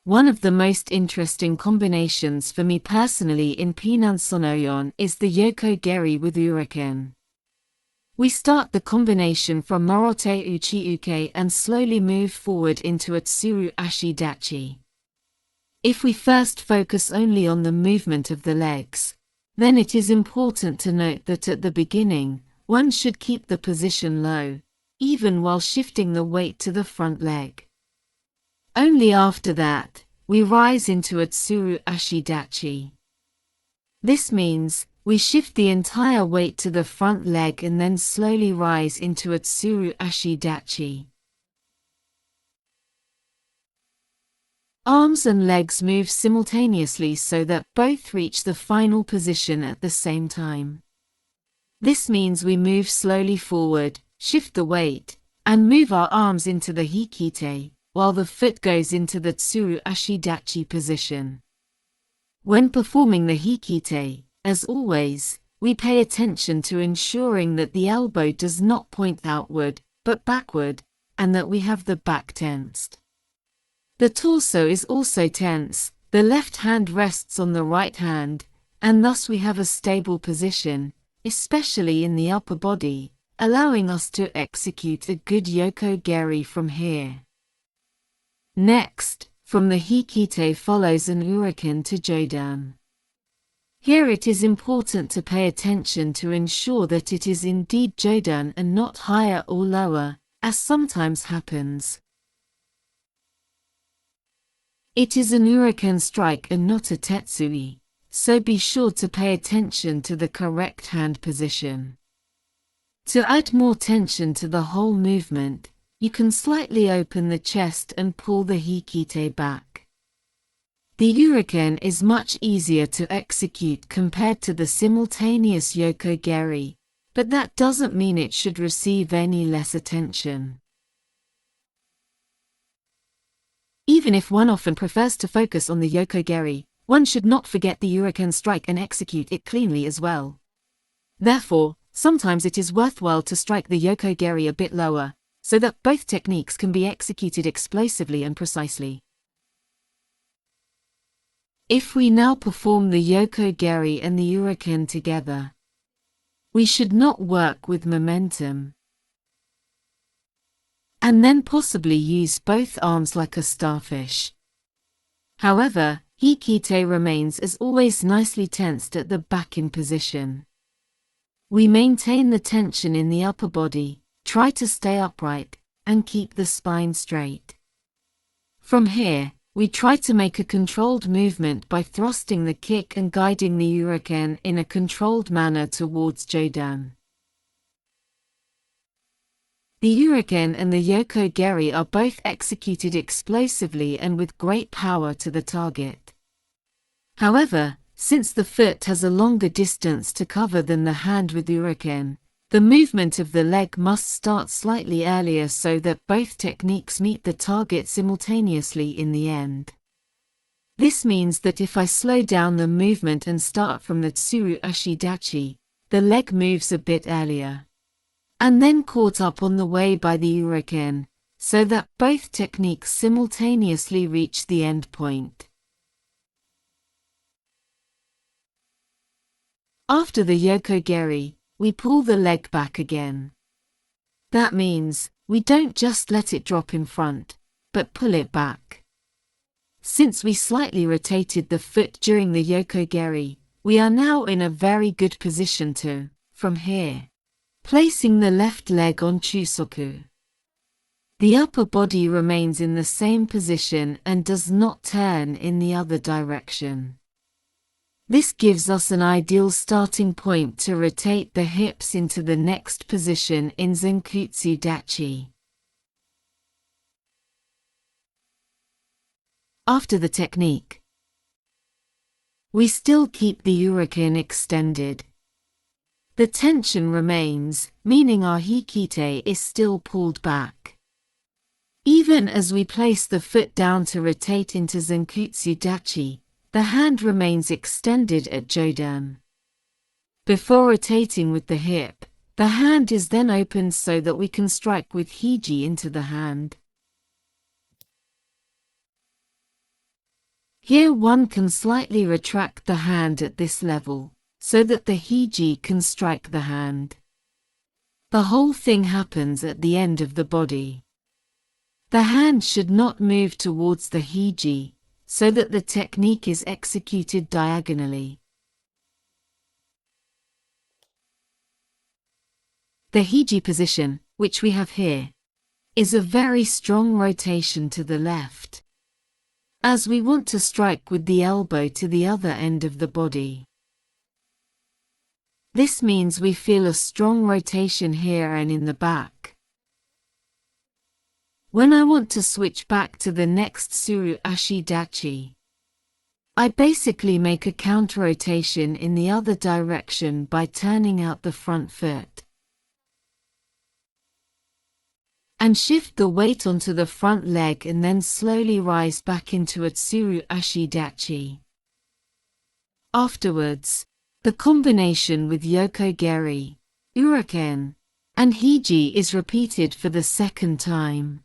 One of the most interesting combinations for me personally in Pinan Sono Yon is the Yoko Geri with Uraken. We start the combination from Morote Uchi Uke and slowly move forward into a Tsuru Ashi Dachi. If we first focus only on the movement of the legs, then it is important to note that at the beginning, one should keep the position low, even while shifting the weight to the front leg. Only after that, we rise into a Tsuru Ashi Dachi. This means, we shift the entire weight to the front leg and then slowly rise into a Tsuru Ashi Dachi. Arms and legs move simultaneously so that both reach the final position at the same time. This means we move slowly forward, shift the weight, and move our arms into the Hikite, while the foot goes into the Tsuru Ashi Dachi position. When performing the Hikite, as always, we pay attention to ensuring that the elbow does not point outward, but backward, and that we have the back tensed. The torso is also tense, the left hand rests on the right hand, and thus we have a stable position, especially in the upper body, allowing us to execute a good Yoko Geri from here. Next, from the Hikite follows an Uraken to Jodan. Here it is important to pay attention to ensure that it is indeed Jodan and not higher or lower, as sometimes happens. It is an Uraken strike and not a Tetsui, so be sure to pay attention to the correct hand position. To add more tension to the whole movement, you can slightly open the chest and pull the Hikite back. The Uraken is much easier to execute compared to the simultaneous Yoko Geri, but that doesn't mean it should receive any less attention. Even if one often prefers to focus on the Yoko Geri, one should not forget the Uraken strike and execute it cleanly as well. Therefore, sometimes it is worthwhile to strike the Yoko Geri a bit lower, so that both techniques can be executed explosively and precisely. If we now perform the Yoko Geri and the Uraken together, we should not work with momentum, and then possibly use both arms like a starfish. However, Hikite remains as always nicely tensed at the back in position. We maintain the tension in the upper body, try to stay upright, and keep the spine straight. From here, we try to make a controlled movement by thrusting the kick and guiding the Uraken in a controlled manner towards Jodan. The Uraken and the Yoko Geri are both executed explosively and with great power to the target. However, since the foot has a longer distance to cover than the hand with Uraken, the movement of the leg must start slightly earlier so that both techniques meet the target simultaneously in the end. This means that if I slow down the movement and start from the Tsuru Ashi Dachi, the leg moves a bit earlier, and then caught up on the way by the Uraken, so that both techniques simultaneously reach the end point. After the Yoko Geri, we pull the leg back again. That means, we don't just let it drop in front, but pull it back. Since we slightly rotated the foot during the Yoko Geri, we are now in a very good position to, from here, placing the left leg on Chusoku. The upper body remains in the same position and does not turn in the other direction. This gives us an ideal starting point to rotate the hips into the next position in Zenkutsu Dachi. After the technique, we still keep the Uraken extended. The tension remains, meaning our Hikite is still pulled back. Even as we place the foot down to rotate into Zenkutsu Dachi, the hand remains extended at Jodan. Before rotating with the hip, the hand is then opened so that we can strike with Hiji into the hand. Here one can slightly retract the hand at this level, so that the Hiji can strike the hand. The whole thing happens at the end of the body. The hand should not move towards the Hiji, so that the technique is executed diagonally. The Hiji position, which we have here, is a very strong rotation to the left, as we want to strike with the elbow to the other end of the body. This means we feel a strong rotation here and in the back. When I want to switch back to the next Tsuru Ashi Dachi, I basically make a counter-rotation in the other direction by turning out the front foot and shift the weight onto the front leg and then slowly rise back into a Tsuru Ashi Dachi. Afterwards, the combination with Yoko Geri, Uraken, and Hiji is repeated for the second time.